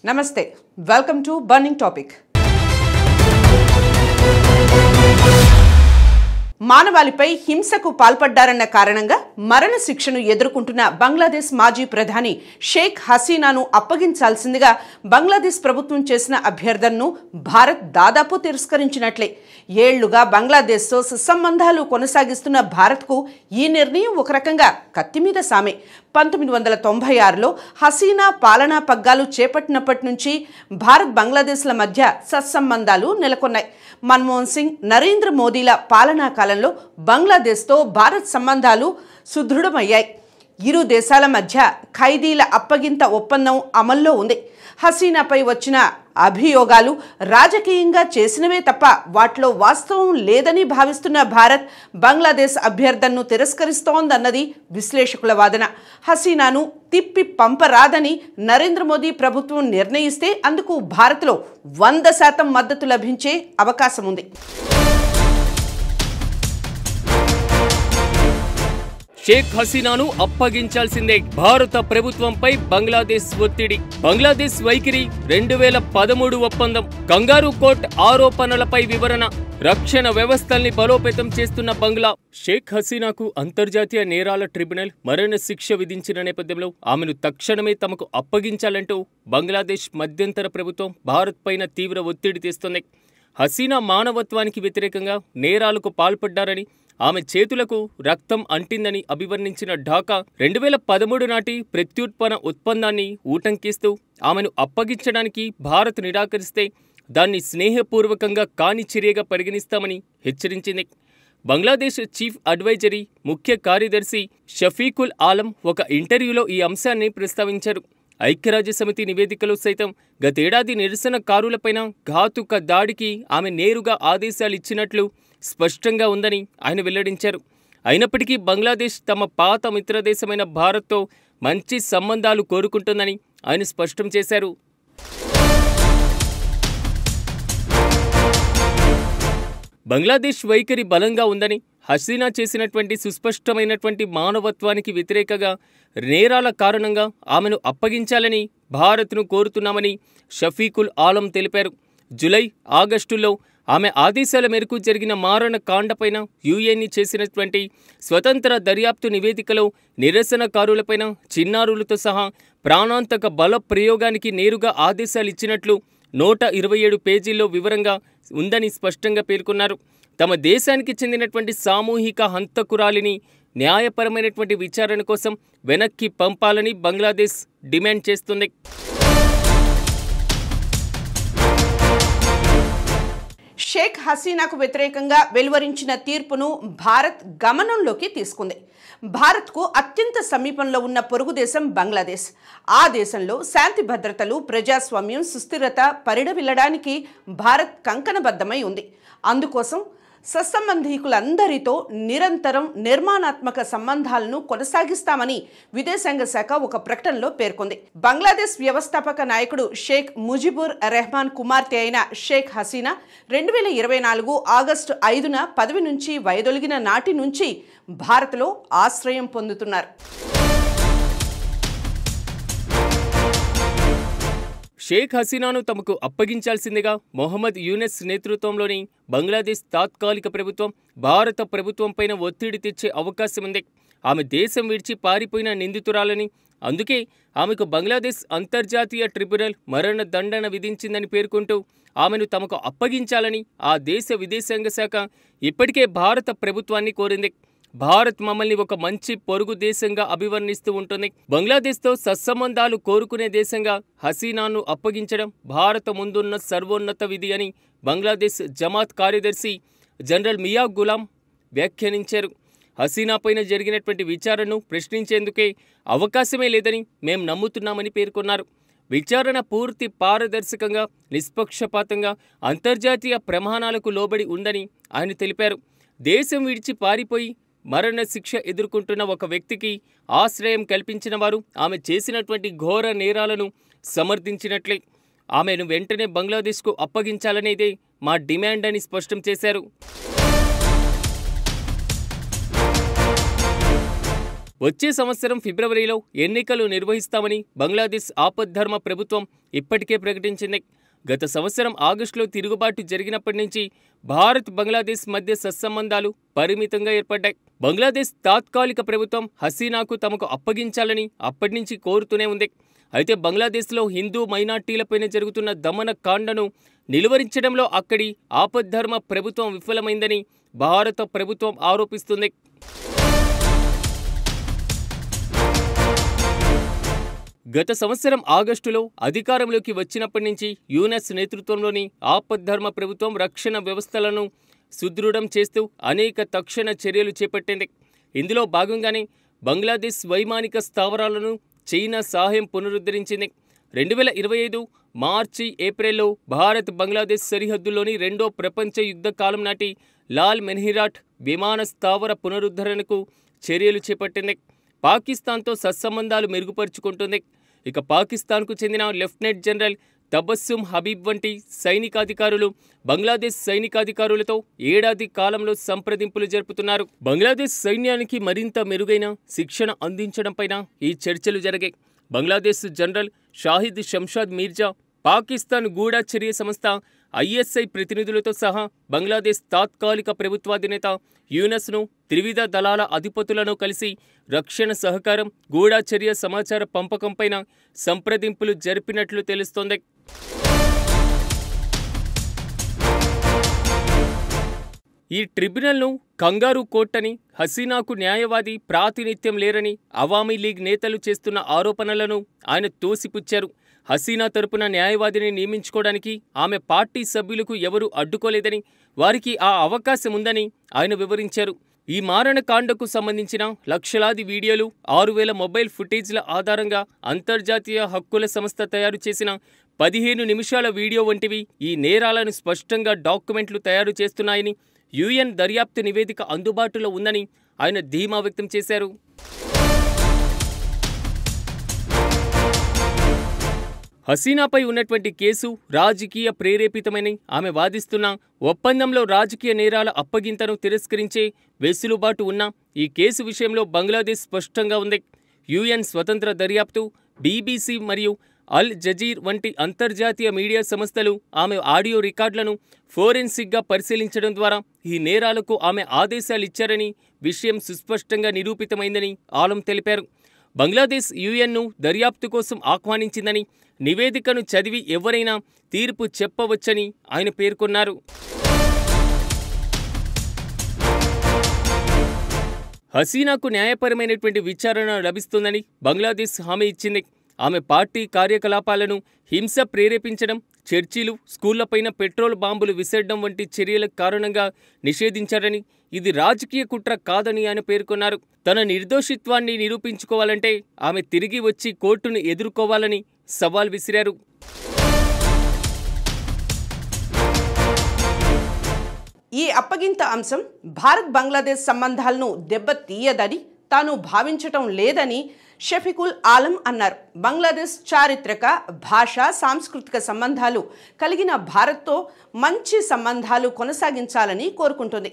నమస్తే welcome to burning topic. మానవాళిపై హింసకు పాల్పడ్డారన్న కారణంగా మరణ శిక్షను ఎదుర్కొంటున్న బంగ్లాదేశ్ మాజీ ప్రధాని షేక్ హసీనాను అప్పగించాల్సిందిగా బంగ్లాదేశ్ ప్రభుత్వం చేసిన అభ్యర్థనను భారత్ దాదాపు తిరస్కరించినట్లే. ఏళ్లుగా బంగ్లాదేశ్తో సత్సంబంధాలు కొనసాగిస్తున్న భారత్కు ఈ నిర్ణయం ఒక రకంగా కత్తిమీద సామే. 1996లో హసీనా పాలనా పగ్గాలు చేపట్టినప్పటి నుంచి భారత్ బంగ్లాదేశ్ల మధ్య సత్సంబంధాలు నెలకొన్నాయి. మన్మోహన్ సింగ్, నరేంద్ర మోదీల పాలనా కాలంలో బంగ్లాదేశ్తో భారత్ సంబంధాలు సుదృఢమయ్యాయి. ఇరు దేశాల మధ్య ఖైదీల అప్పగింత ఒప్పందం అమల్లో ఉంది. హసీనాపై వచ్చిన అభియోగాలు రాజకీయంగా చేసినవే తప్ప వాటిలో వాస్తవం లేదని భావిస్తున్న భారత్ బంగ్లాదేశ్ అభ్యర్థనను తిరస్కరిస్తోందన్నది విశ్లేషకుల వాదన. హసీనాను తిప్పి పంపరాదని నరేంద్ర మోదీ ప్రభుత్వం నిర్ణయిస్తే అందుకు భారత్లో 100% మద్దతు లభించే అవకాశం ఉంది. షేక్ హసీనాను అప్పగించాల్సిందే. భారత ప్రభుత్వంపై బంగ్లాదేశ్ ఒత్తిడి. బంగ్లాదేశ్ వైఖరి 2013 ఒప్పందం, కంగారు కోర్ట్ ఆరోపణలపై వివరణ, రక్షణ వ్యవస్థల్ని బలోపేతం చేస్తున్న బంగ్లా. షేక్ హసీనాకు అంతర్జాతీయ నేరాల ట్రిబ్యునల్ మరణ శిక్ష విధించిన నేపథ్యంలో ఆమెను తక్షణమే తమకు అప్పగించాలంటూ బంగ్లాదేశ్ మధ్యంతర ప్రభుత్వం భారత్ పైన తీవ్ర ఒత్తిడి తెస్తోంది. హసీనా మానవత్వానికి వ్యతిరేకంగా నేరాలకు పాల్పడ్డారని, ఆమె చేతులకు రక్తం అంటిందని అభివర్ణించిన ఢాకా 2013 నాటి ప్రత్యుత్పన్న ఒప్పందాన్ని ఊటంకిస్తూ ఆమెను అప్పగించడానికి భారత్ నిరాకరిస్తే దాన్ని స్నేహపూర్వకంగా కాని చర్యగా పరిగణిస్తామని హెచ్చరించింది. బంగ్లాదేశ్ చీఫ్ అడ్వైజరీ ముఖ్య కార్యదర్శి షఫీకుల్ ఆలం ఒక ఇంటర్వ్యూలో ఈ అంశాన్ని ప్రస్తావించారు. ఐక్యరాజ్యసమితి నివేదికలో సైతం గతేడాది నిరసనకారులపైన ఘాతుక దాడికి ఆమె నేరుగా ఆదేశాలిచ్చినట్లు స్పష్టంగా ఉందని ఆయన వెల్లడించారు. అయినప్పటికీ బంగ్లాదేశ్ తమ పాత మిత్రదేశమైన భారత్తో మంచి సంబంధాలు కోరుకుంటుందని ఆయన స్పష్టం చేశారు. బంగ్లాదేశ్ వైఖరి బలంగా ఉందని, హసీనా చేసినటువంటి సుస్పష్టమైనటువంటి మానవత్వానికి వ్యతిరేకంగా నేరాల కారణంగా ఆమెను అప్పగించాలని భారత్ను కోరుతున్నామని షఫీకుల్ ఆలం తెలిపారు. జూలై, ఆగస్టులో ఆమె ఆదేశాల మేరకు జరిగిన మారణకాండపైన యుఎన్ చేసినటువంటి స్వతంత్ర దర్యాప్తు నివేదికలో నిరసనకారులపైన చిన్నారులతో సహా ప్రాణాంతక బల ప్రయోగానికి నేరుగా ఆదేశాలిచ్చినట్లు 127 పేజీల్లో వివరంగా ఉందని స్పష్టంగా పేర్కొన్నారు. తమ దేశానికి చెందినటువంటి సామూహిక హంతకురాలిని న్యాయపరమైనటువంటి విచారణ కోసం వెనక్కి పంపాలని బంగ్లాదేశ్ డిమాండ్ చేస్తుంది. షేక్ హసీనాకు వ్యతిరేకంగా వెలువరించిన తీర్పును భారత్ గమనంలోకి తీసుకుంది. భారత్కు అత్యంత సమీపంలో ఉన్న పొరుగు దేశం బంగ్లాదేశ్. ఆ దేశంలో శాంతి భద్రతలు, ప్రజాస్వామ్యం, సుస్థిరత పరిడవిల్లడానికి భారత్ కంకణబద్ధమై ఉంది. అందుకోసం సత్సంబంధీకులందరితో నిరంతరం నిర్మాణాత్మక సంబంధాలను కొనసాగిస్తామని విదేశాంగ శాఖ ఒక ప్రకటనలో పేర్కొంది. బంగ్లాదేశ్ వ్యవస్థాపక నాయకుడు షేక్ ముజిబుర్ రెహమాన్ కుమార్తె అయిన షేక్ హసీనా 2024 ఆగస్టు 5న పదవి నుంచి వైదొలిగిన నాటి నుంచి భారత్లో ఆశ్రయం పొందుతున్నారు. షేక్ హసీనాను తమకు అప్పగించాల్సిందిగా మొహమ్మద్ యూనెస్ నేతృత్వంలోని బంగ్లాదేశ్ తాత్కాలిక ప్రభుత్వం భారత ప్రభుత్వంపైన ఒత్తిడి తెచ్చే అవకాశం ఉంది. ఆమె దేశం విడిచి పారిపోయిన నిందితురాలని, అందుకే ఆమెకు బంగ్లాదేశ్ అంతర్జాతీయ ట్రిబ్యునల్ మరణ దండన విధించిందని పేర్కొంటూ ఆమెను తమకు అప్పగించాలని ఆ దేశ విదేశాంగ శాఖ ఇప్పటికే భారత ప్రభుత్వాన్ని కోరింది. భారత్ మమ్మల్ని ఒక మంచి పొరుగు దేశంగా అభివర్ణిస్తూ ఉంటుంది. బంగ్లాదేశ్తో సత్సంబంధాలు కోరుకునే దేశంగా హసీనాను అప్పగించడం భారత ముందున్న సర్వోన్నత విధి అని బంగ్లాదేశ్ జమాత్ కార్యదర్శి జనరల్ మియా గులాం వ్యాఖ్యానించారు. హసీనాపైన జరిగినటువంటి విచారణను ప్రశ్నించేందుకే అవకాశమే లేదని మేం నమ్ముతున్నామని పేర్కొన్నారు. విచారణ పూర్తి పారదర్శకంగా, నిష్పక్షపాతంగా, అంతర్జాతీయ ప్రమాణాలకు లోబడి ఉందని ఆయన తెలిపారు. దేశం విడిచి పారిపోయి మరణ శిక్ష ఎదుర్కొంటున్న ఒక వ్యక్తికి ఆశ్రయం కల్పించిన వారు ఆమె చేసినటువంటి ఘోర నేరాలను సమర్థించినట్లే. ఆమెను వెంటనే బంగ్లాదేశ్కు అప్పగించాలనేదే మా డిమాండ్ అని స్పష్టం చేశారు. వచ్చే సంవత్సరం ఫిబ్రవరిలో ఎన్నికలు నిర్వహిస్తామని బంగ్లాదేశ్ ఆపద్ధర్మ ప్రభుత్వం ఇప్పటికే ప్రకటించింది. గత సంవత్సరం ఆగస్టులో తిరుగుబాటు జరిగినప్పటి నుంచి భారత్ బంగ్లాదేశ్ మధ్య సత్సంబంధాలు పరిమితంగా ఏర్పడ్డాయి. బంగ్లాదేశ్ తాత్కాలిక ప్రభుత్వం హసీనాకు తమకు అప్పగించాలని అప్పటి నుంచి కోరుతూనే ఉంది. అయితే బంగ్లాదేశ్లో హిందూ మైనార్టీలపైన జరుగుతున్న దమన కాండను నిలువరించడంలో అక్కడి ఆపద్ధర్మ ప్రభుత్వం విఫలమైందని భారత ప్రభుత్వం ఆరోపిస్తుంది. గత సంవత్సరం ఆగస్టులో అధికారంలోకి వచ్చినప్పటి నుంచి యూనస్ నేతృత్వంలోని ఆపద్ధర్మ ప్రభుత్వం రక్షణ వ్యవస్థలను సుదృఢం చేస్తూ అనేక తక్షణ చర్యలు చేపట్టింది. ఇందులో భాగంగానే బంగ్లాదేశ్ వైమానిక స్థావరాలను చైనా సహాయం పునరుద్ధరించింది. 2025 మార్చి ఏప్రిల్లో భారత్ బంగ్లాదేశ్ సరిహద్దుల్లోని రెండో ప్రపంచ యుద్ధ కాలం నాటి లాల్ మెన్హిరాట్ విమాన స్థావర పునరుద్ధరణకు చర్యలు చేపట్టింది. పాకిస్తాన్తో సత్సంబంధాలు మెరుగుపరుచుకుంటుంది. ఇక పాకిస్తాన్కు చెందిన లెఫ్టినెంట్ జనరల్ తబస్సుమ్ హబీబ్ వంటి సైనికాధికారులు బంగ్లాదేశ్ సైనికాధికారులతో ఏడాది కాలంలో సంప్రదింపులు జరుపుతున్నారు. బంగ్లాదేశ్ సైన్యానికి మరింత మెరుగైన శిక్షణ అందించడంపైన ఈ చర్చలు జరిగాయి. బంగ్లాదేశ్ జనరల్ షాహిద్ షంషాద్ మీర్జా, పాకిస్తాన్ గూఢచర్య సంస్థ ISI ప్రతినిధులతో సహా బంగ్లాదేశ్ తాత్కాలిక ప్రభుత్వాధినేత యూనస్ను, త్రివిధ దళాల అధిపతులను కలిసి రక్షణ సహకారం, గూఢచర్య సమాచార పంపకంపైన సంప్రదింపులు జరిపినట్లు తెలుస్తోంది. ఈ ట్రిబ్యునల్ను కంగారు కోర్ట్ అని, హసీనాకు న్యాయవాది ప్రాతినిధ్యం లేరని అవామీ లీగ్ నేతలు చేస్తున్న ఆరోపణలను ఆయన తోసిపుచ్చారు. హసీనా తరపున న్యాయవాదిని నియమించుకోవడానికి ఆమె పార్టీ సభ్యులకు ఎవరూ అడ్డుకోలేదని, వారికి ఆ అవకాశం ఉందని ఆయన వివరించారు. ఈ మారణకాండకు సంబంధించిన లక్షలాది వీడియోలు, 6000 మొబైల్ ఫుటేజ్ల ఆధారంగా అంతర్జాతీయ హక్కుల సంస్థ తయారు చేసిన 15 నిమిషాల వీడియో వంటివి ఈ నేరాలను స్పష్టంగా డాక్యుమెంట్లు తయారు చేస్తున్నాయని, UN దర్యాప్తు నివేదిక అందుబాటులో ఉందని ఆయన ధీమా వ్యక్తం చేశారు. హసీనాపై ఉన్నటువంటి కేసు రాజకీయ ప్రేరేపితమని ఆమె వాదిస్తున్న ఒప్పందంలో రాజకీయ నేరాల అప్పగింతను తిరస్కరించే వెసులుబాటు ఉన్న ఈ కేసు విషయంలో బంగ్లాదేశ్ స్పష్టంగా ఉంది. UN స్వతంత్ర దర్యాప్తు, BBC మరియు అల్ జజీర్ వంటి అంతర్జాతీయ మీడియా సంస్థలు ఆమె ఆడియో రికార్డులను ఫోరెన్సిక్గా పరిశీలించడం ద్వారా ఈ నేరాలకు ఆమె ఆదేశాలిచ్చారని విషయం సుస్పష్టంగా నిరూపితమైందని ఆలం తెలిపారు. బంగ్లాదేశ్ UNను దర్యాప్తు కోసం ఆహ్వానించిందని, నివేదికను చదివి ఎవరైనా తీర్పు చెప్పవచ్చని ఆయన పేర్కొన్నారు. హసీనాకు న్యాయపరమైనటువంటి విచారణ లభిస్తుందని బంగ్లాదేశ్ హామీ ఇచ్చింది. ఆమె పార్టీ కార్యకలాపాలను హింస ప్రేరేపించడం, చర్చిలు, స్కూళ్లపైన పెట్రోల్ బాంబులు విసరడం వంటి చర్యల కారణంగా నిషేధించారని, ఇది రాజకీయ కుట్ర కాదని ఆయన పేర్కొన్నారు. తన నిర్దోషిత్వాన్ని నిరూపించుకోవాలంటే ఆమె తిరిగి వచ్చి కోర్టును ఎదుర్కోవాలని సవాల్ విసిరారు. ఈ అప్పగింత అంశం భారత్ బంగ్లాదేశ్ సంబంధాలను దెబ్బతీయదని తాను భావించటం లేదని షఫీకుల్ ఆలం అన్నారు. బంగ్లాదేశ్ చారిత్రక, భాషా, సాంస్కృతిక సంబంధాలు కలిగిన భారత్తో మంచి సంబంధాలు కొనసాగించాలని కోరుకుంటుంది.